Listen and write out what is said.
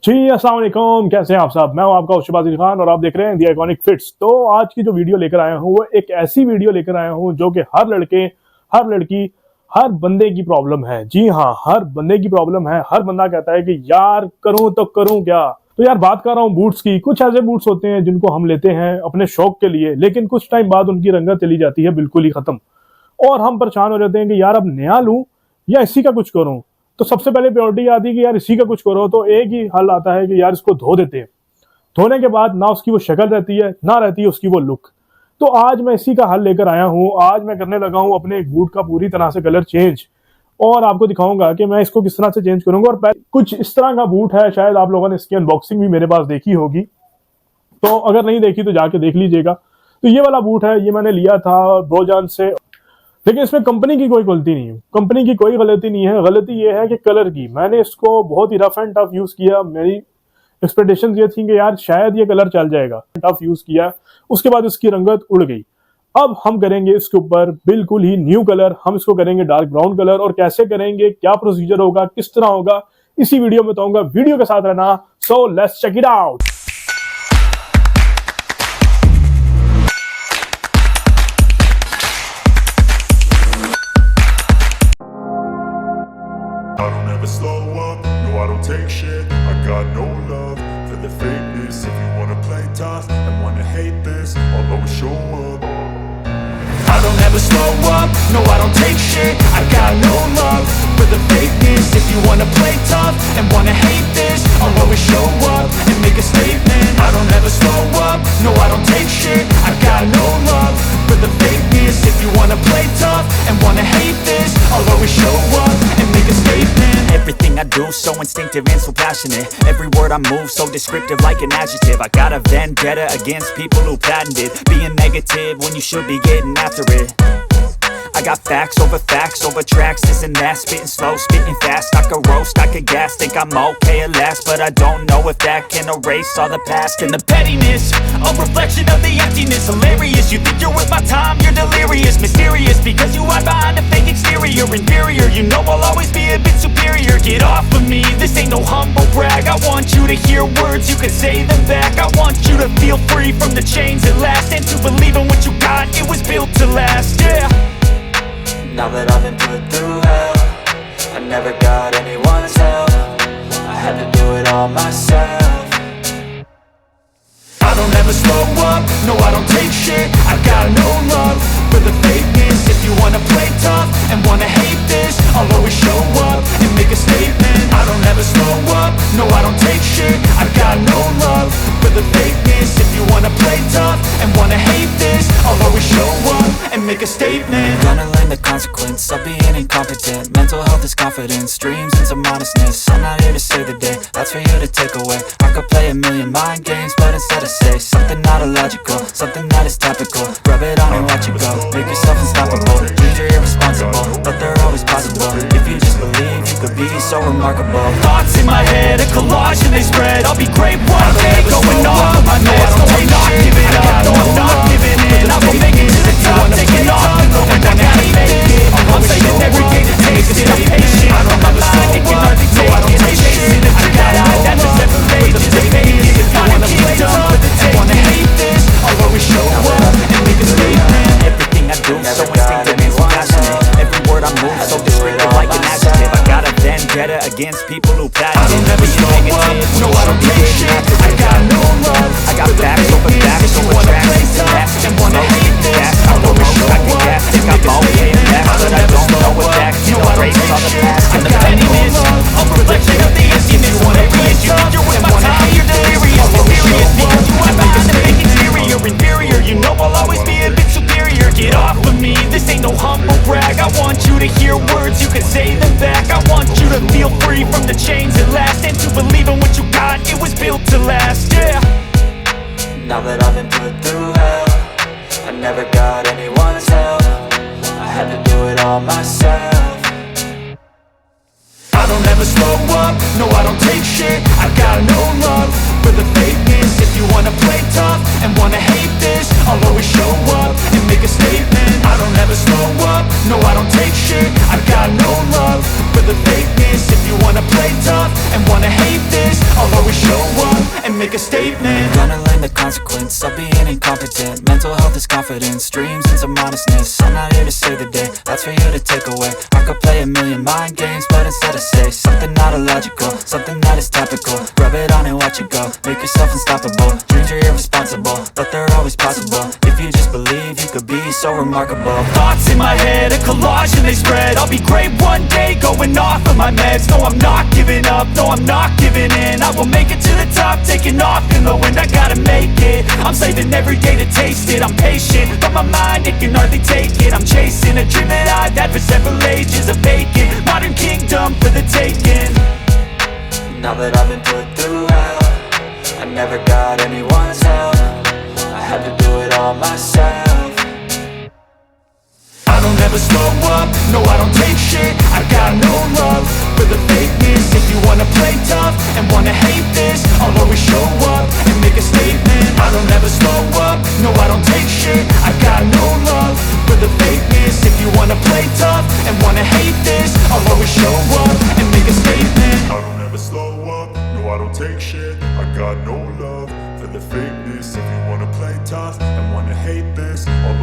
जी अस्सलाम वालेकुम, कैसे हैं आप सब। मैं हूं आपका उशबाजी खान और आप देख रहे हैं दी आइकॉनिक फिट्स। तो आज की जो वीडियो लेकर आया हूं वो एक ऐसी वीडियो लेकर आया हूं जो कि हर लड़के, हर लड़की, हर बंदे की प्रॉब्लम है। जी हाँ, हर बंदे की प्रॉब्लम है। हर बंदा कहता है कि यार करूं तो करूं क्या। तो यार बात कर रहा हूं बूट्स की। कुछ ऐसे बूट्स होते हैं जिनको हम लेते हैं अपने शौक के लिए, लेकिन कुछ टाइम बाद उनकी रंगत चली जाती है बिल्कुल ही खत्म और हम परेशान हो जाते हैं कि यार अब नया लूं या इसी का कुछ करूं। तो सबसे पहले प्रायोरिटी आती है कि यार इसी का कुछ करो। तो एक ही हल आता है कि यार इसको धो देते हैं। धोने के बाद ना उसकी वो शक्ल रहती है, ना रहती है उसकी वो लुक। तो आज मैं इसी का हल लेकर आया हूं। आज मैं करने लगा हूं अपने एक बूट का पूरी तरह से कलर चेंज, और आपको दिखाऊंगा कि मैं इसको किस तरह से चेंज करूंगा। और कुछ इस तरह का बूट है, शायद आप लोगों ने इसकी अनबॉक्सिंग भी मेरे पास देखी होगी, तो अगर नहीं देखी तो जाके देख लीजिएगा। तो ये वाला बूट है, ये मैंने लिया था ब्रोजान से, लेकिन इसमें कंपनी की कोई गलती नहीं है। कंपनी की कोई गलती नहीं है, गलती ये है कि कलर की। मैंने इसको बहुत ही रफ एंड टफ यूज किया। मेरी एक्सपेक्टेशन ये थी कि यार शायद ये कलर चल जाएगा। टफ यूज किया, उसके बाद इसकी रंगत उड़ गई। अब हम करेंगे इसके ऊपर बिल्कुल ही न्यू कलर। हम इसको करेंगे डार्क ब्राउन कलर। और कैसे करेंगे, क्या प्रोसीजर होगा, किस तरह होगा, इसी वीडियो में बताऊंगा। वीडियो के साथ रहना। So let's check it out. I don't ever slow up, no I don't take shit. I got no love for the fakeness. If you wanna play tough and wanna hate this, I'll always show up. I don't ever slow up, no I don't take shit. I got no love for the fakeness. If you wanna play tough and wanna hate this, I'll always show up and make a statement. I don't ever slow up, no I don't take shit. I got no love for the fakeness. If you wanna play tough and wanna hate this, I'll always show up and make a statement. Everything I do so instinctive and so passionate. Every word I move so descriptive like an adjective. I got a vendetta against people who patented being negative when you should be getting after it. I got facts over tracks, this and that. Spitting slow, spitting fast. I could roast, I could gas. Think I'm okay at last, but I don't know if that can erase all the past. And the pettiness, a reflection of the emptiness. Hilarious, you think you're worth my time, you're delirious. Mysterious, because you hide behind a fake exterior. Inferior, you know I'll always be a bit superior. Get off of me, this ain't no humble brag. I want you to hear words, you can say them back. I want you to feel free from the chains at last, and to believe in what you got, it was built to last, yeah. Now that I've been put through hell, I never got anyone's help. I had to do it all myself. I don't ever slow up, no I don't take shit. I got no love for the fakeness. If you wanna play tough and wanna hate this, I'll always show up and make a statement. I don't ever slow up, no I don't take shit. I got no love for the fakeness. If you wanna play tough and wanna hate this, I'll always show up and make a statement. Gonna learn the consequence of being incompetent. Mental health is confidence, dreams and some honestness. I'm not here to save the day, that's for you to take away. I could play a million mind games, but instead I say something not illogical, something that is topical. Rub it on and watch it go, make yourself unstoppable. Dreams are irresponsible, but they're always possible. If you just believe, you could be so remarkable. Thoughts in my head, a collage and they spread. I'll be great one day, going off of my meds. No, I'm not giving up, no, I'm not giving in. I will make it to the top, taking off. And when I make it, I'm saying every day to taste it. I'm patient, I'm alive, it can hardly take it. I'm chasing a dream that just never fades. It's a fake, it's got a kingdom for the taking. Wanna hate this, I'll always show up and make a statement. Everything I do so instinctive and so passionate. Every word I move so descriptive like an adjective. I got a vendetta against people who patent. I don't ever slow up, no I don't take shit. I got no love, I got facts over tracks and wanna hate this, I'll always show up and make a statement. But I don't know if that can erase all the past. And the pettiness, a reflection of the emptiness. Hilarious, you think you're worth my time, you're delirious. Mysterious, because you have behind the fake exterior. Inferior, you know I'll always be a bit superior. Get off of me, this ain't no humble brag. I want you to hear words, you can say them back. I want you to feel free from the chains at last, and to believe in what you got, it was built to last, yeah. Now that I've been put through hell, I never got anyone's help. I had to do it all myself. I don't ever slow up, no I don't take shit. I got no love for the fakeness. If you wanna play tough and wanna hate this, I'll always show up and make a statement. I don't ever slow up, no I don't take shit. I got no love for the fakeness. If you wanna play tough and wanna hate this, I'll always show make a statement. Gonna learn the consequence of being incompetent. Mental health is confidence, dreams and some honestness. I'm not here to save the day, that's for you to take away. I could play a million mind games, but instead I say something not illogical, something that is topical. Rub it on and watch it go, make yourself unstoppable. Dreams are irresponsible, but they're always possible. If you just believe, you could be so remarkable. Thoughts in my head, a collage and they spread. I'll be great one day, going off of my meds. No, I'm not giving up, no, I'm not giving in. I will make it to the top, taking off in the wind. I gotta make it, I'm saving every day to taste it. I'm patient, but my mind, it can hardly take it. I'm chasing a dream that I've had for several ages. A vacant, modern kingdom for the taking. Now that I've been put through hell, I never got anyone's help. I had to do it all myself. I don't ever slow up, no I don't take shit. I got no love for the fakeness. If you wanna play tough and wanna hate this, I'll always show up and make a statement. I don't ever slow up, no I don't take shit. I got no love for the fakeness. If you wanna play tough and wanna hate this, I'll always show up and make a statement. I don't ever slow up, no I don't take shit. I got no love for the fakeness. If you wanna play tough and wanna hate this, I'll